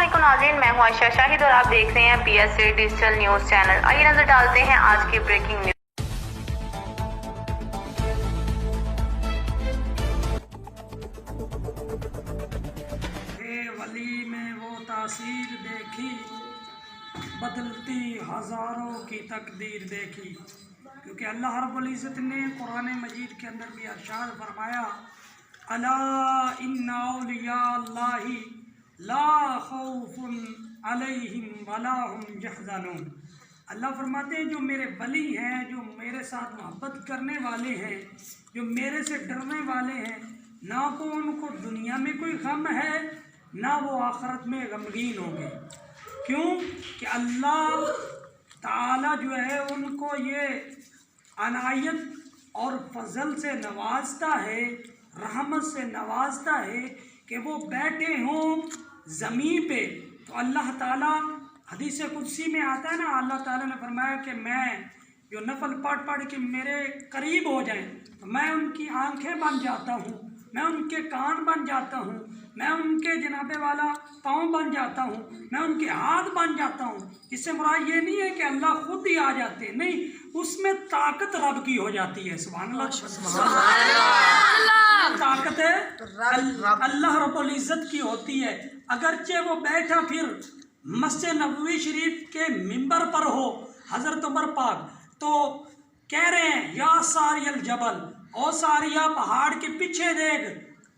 अस्सलामुअलैकुम नाज़रीन, मैं हूं आयशा शाहिद और आप देख रहे हैं PSA डिजिटल न्यूज़ चैनल। आइए नजर डालते हैं आज की ब्रेकिंग न्यूज़। वली में वो तासीर देखी, बदलती हज़ारों की तकदीर देखी। क्योंकि अल्लाह रब्बुल इज़्ज़त ने कुरान मजीद के अंदर भी इरशाद फरमाया, अला इन्ना औलिया अल्लाहि ला खौफुन अलैहिम वला हुम यहज़नून। अल्लाह फरमाते हैं जो मेरे वली हैं, जो मेरे साथ मोहब्बत करने वाले हैं, जो मेरे से डरने वाले हैं, ना तो उनको दुनिया में कोई गम है ना वो आखिरत में गमगीन होंगे। क्यों कि अल्लाह ताला जो है उनको ये अनायत और फजल से नवाजता है, रहमत से नवाजता है कि वो बैठे हों ज़मीन पे। तो अल्लाह ताला हदीस कुदसी में आता है ना, अल्लाह ताला ने फरमाया कि मैं जो नफल पढ़ के मेरे करीब हो जाएं तो मैं उनकी आंखें बन जाता हूँ, मैं उनके कान बन जाता हूँ, मैं उनके जनाबे वाला पाँव बन जाता हूँ, मैं उनके हाथ बन जाता हूँ। इससे मुराद ये नहीं है कि अल्लाह खुद ही आ जाते हैं, नहीं, उसमें ताकत रब की हो जाती है। सुभान अल्लाह, ताकत अल्लाह रब्बुल इज़्ज़त की होती है। अगरचे वो बैठा फिर मस्जिद नबवी शरीफ के मिंबर पर हो, हज़रत उमर पाक तो कह रहे हैं, या सारियल जबल, ओ सारिया पहाड़ के पीछे देख,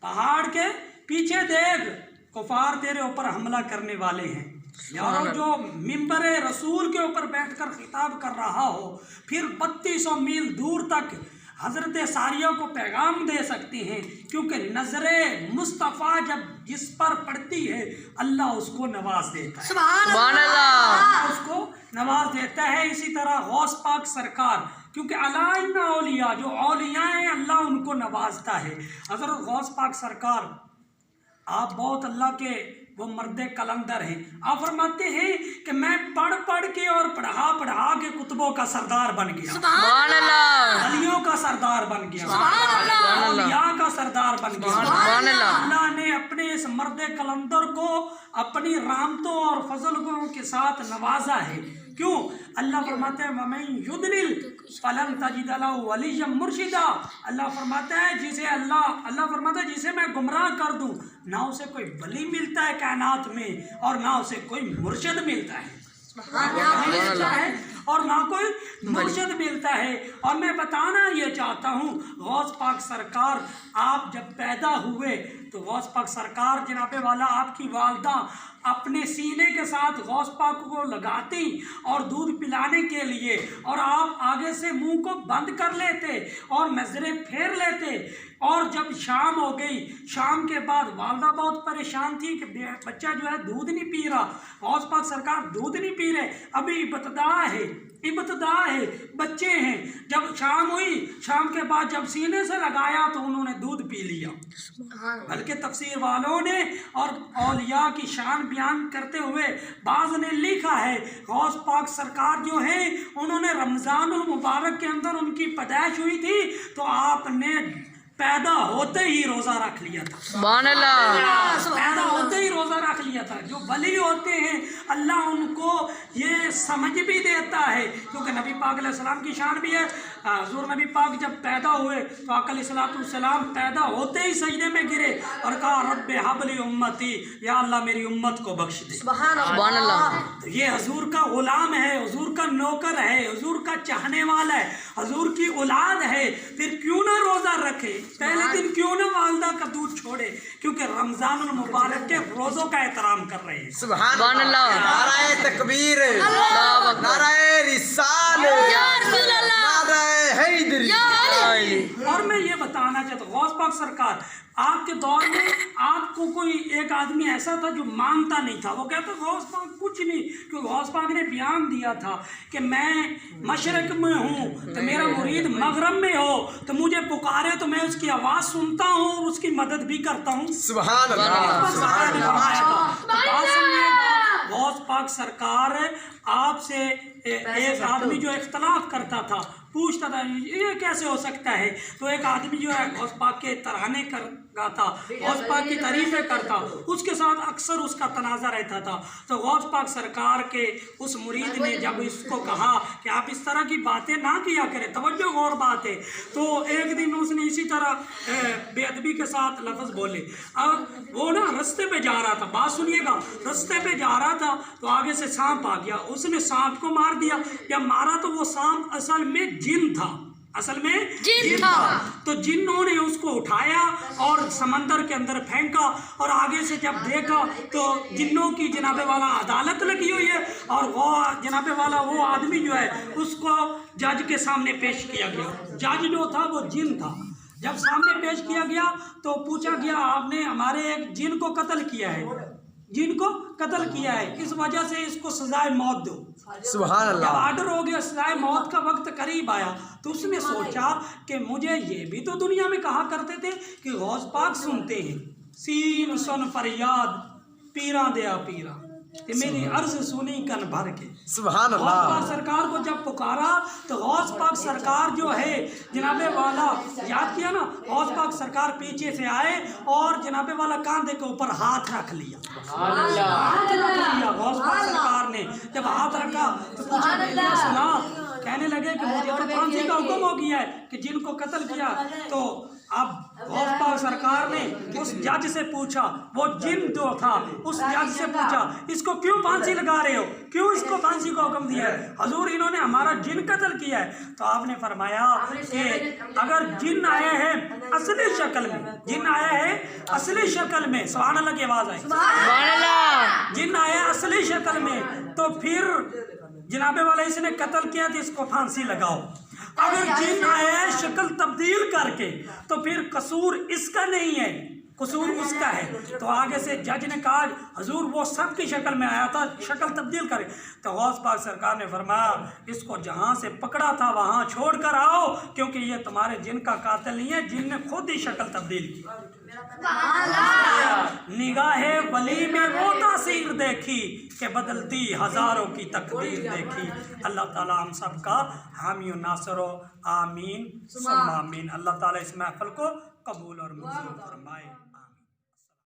पहाड़ के पीछे देख, कुफार तेरे ऊपर हमला करने वाले हैं। यारो जो मिंबर रसूल के ऊपर बैठकर खिताब कर रहा हो, फिर 3200 मील दूर तक हज़रत सारिया को पैगाम दे सकते हैं। क्योंकि नज़रे मुस्तफ़ा जब जिस पर पड़ती है अल्लाह उसको नवाज देता है। सुभान अल्लाह, उसको नवाज देता है। इसी तरह गौस पाक सरकार, क्योंकि अला इन्ना औलिया, जो औलिया हैं अल्लाह उनको नवाजता है। हज़रत गौस पाक सरकार, आप बहुत अल्लाह के वो मर्दे कलंदर हैं। आप फरमाते हैं कि मैं पढ़ के और पढ़ा के कुतुबों का सरदार बन गया, वलियों का सरदार बन गया, औलिया का सरदार बन गया। अल्लाह ने अपने इस मर्दे कलंदर को अपनी रहमतों और फजलों के साथ नवाजा है। क्यों? अल्लाह फरमाते हैं वमन युद्लिल फलन तजिद लहु वलिय्यन मुर्शिदा। अल्लाह फरमाता है अल्लाह फरमाता है जिसे मैं गुमराह कर दूं, ना उसे कोई वली मिलता है कायनात में और ना उसे कोई मुर्शिद मिलता है, और ना कोई मुर्शिद मिलता है। और मैं बताना ये चाहता हूँ, गौस पाक सरकार आप जब पैदा हुए तो गौस पाक सरकार जनाबे वाला आपकी वालदा अपने सीने के साथ गौस पाक को लगाती और दूध पिलाने के लिए, और आप आगे से मुंह को बंद कर लेते और नजरें फेर लेते। और जब शाम हो गई, शाम के बाद वालदा बहुत परेशान थी कि बच्चा जो है दूध नहीं पी रहा, गौस पाक सरकार दूध नहीं पी रहे, अभी इब्तदा है, बच्चे हैं। जब शाम हुई, शाम के बाद जब सीने से लगाया तो उन्होंने दूध पी लिया। बल्कि तफसीर वालों ने और औलिया की शान बयान करते हुए बाज़ ने लिखा है, गौस पाक सरकार जो है उन्होंने रमज़ान मुबारक के अंदर उनकी पैदाइश हुई थी तो आपने पैदा होते ही रोज़ा रख लिया था। पैदा होते ही रोज़ा रख लिया था। जो वली होते हैं अल्लाह उनको ये समझ भी देता है, क्योंकि नबी पाक अलैहिस्सलाम की शान भी है। हुज़ूर नबी पाक जब पैदा हुए तो आका अलैहिस्सलाम पैदा होते ही सजदे में गिरे और कहा, रब्बे हबली उम्मती, या अल्लाह मेरी उम्मत को बख्श दे। सुभान अल्लाह। तो ये हुज़ूर का गुलाम है, हुज़ूर का नौकर है, हुज़ूर का चाहने वाला है, हुज़ूर की औलाद है, फिर क्यों ना रोज़ा रखे? पहले दिन क्यों ना वालदा का दूध छोड़े? क्योंकि रमजान मुबारक के रोज़ों का एहतराम कर रहे हैं। सुभान अल्लाह, नाराए तकबीर, नाराए रिसाल, नाराए हैदरी। और मैं ये बताना चाहता हूँ, गौस पाक सरकार आपके दौर में आपको कोई एक आदमी ऐसा था जो मानता नहीं था, वो कहता गौस पाक कुछ नहीं, क्योंकि गौस पाक ने बयान दिया था कि मैं मशरक में हूँ तो मेरा मुरीद मगरब में हो, तो मुझे पुकारे तो मैं उसकी आवाज़ सुनता हूँ और उसकी मदद भी करता हूँ। सुभान अल्लाह। गौस पाक सरकार आपसे एक आदमी जो इख्तलाफ करता था पूछता था ये कैसे हो सकता है, तो एक आदमी जो है गौस पाक के तराने गाता, गौस पाक की तारीफ़ें करता, उसके साथ अक्सर उसका तनाज़ा रहता था। तो गौस पाक सरकार के उस मुरीद ने जब इसको कहा कि आप इस तरह की बातें ना किया करें, तवज्जो गौर बात है, तो एक दिन उसने इसी तरह बेअदबी के साथ लफ्ज़ बोले। अब वो ना रास्ते पे जा रहा था, बात सुनिएगा, रास्ते पे जा रहा था तो आगे से सांप आ गया, उसने सांप को मार दिया। जब मारा तो वो सांप असल में जिन था, असल में जिन था। तो जिन्नों ने उसको उठाया और समंदर के अंदर फेंका, और आगे से जब देखा तो जिन्नों की जनाबे वाला अदालत लगी हुई है, और वो जनाबे वाला वो आदमी जो है उसको जज के सामने पेश किया गया। जज जो था वो जिन था। जब सामने पेश किया गया तो पूछा गया, आपने हमारे एक जिन को कत्ल किया है, जिन को कत्ल किया है, इस वजह से इसको सजाए मौत दो। सुभान अल्लाह। जब आर्डर हो गया, सजाए मौत का वक्त करीब आया, तो उसने सोचा कि मुझे ये भी तो दुनिया में कहा करते थे कि गौस पाक सुनते हैं, सीन सुन फरियाद पीरा दया पीरा, कि मेरी अर्ज सुनी कन भर के। सुभान गौस अल्लाह। पाक सरकार को जब पुकारा तो गौस पाक सरकार जो है जनाबे वाला, याद किया ना, गौस पाक सरकार पीछे से आए और जनाबे वाला कांधे के ऊपर हाथ रख लिया। हाथ रख लिया गौस पाक सरकार ने। जब हाथ रखा तो पूछा, भैया सुना, कहने लगे कि मुझे तो फांसी का हुक्म हो गया है कि जिनको कत्ल किया। तो अब गौस पाक सरकार ने उस जज से पूछा, वो जिन जो था उस जज से पूछा, इसको क्यों फांसी लगा रहे हो, क्यों इसको फांसी का हुक्म दिया है? हजूर, इन्होंने हमारा जिन कत्ल किया है। तो आपने फरमाया कि अगर जिन आए हैं असली शक्ल में, जिन आया है असली शक्ल में, सुभान अल्लाह की आवाज आई, सुभान अल्लाह, जिन आया असली शक्ल में, तो फिर जनाबे वाला इसने कत्ल किया तो इसको फांसी लगाओ। अगर जिन आया है शक्ल तब्दील करके, तो फिर कसूर इसका नहीं है, कसूर उसका है। तो आगे से जज ने कहा, हजूर वो सब की शक्ल में आया था, शक्ल तब्दील करे। तो गौस पाक सरकार ने फरमाया, इसको जहाँ से पकड़ा था वहाँ छोड़ कर आओ, क्योंकि ये तुम्हारे जिन का कातिल नहीं है, जिन ने खुद ही शक्ल तब्दील की। निगाहे वली में वो तासीर देखी कि बदलती हजारों की तकदीर देखी। अल्लाह ताला हम सब का हामी और नासरो, आमीन सुम्मा आमीन। अल्लाह ताला इस महफिल को कबूल और मंजूर फरमाए।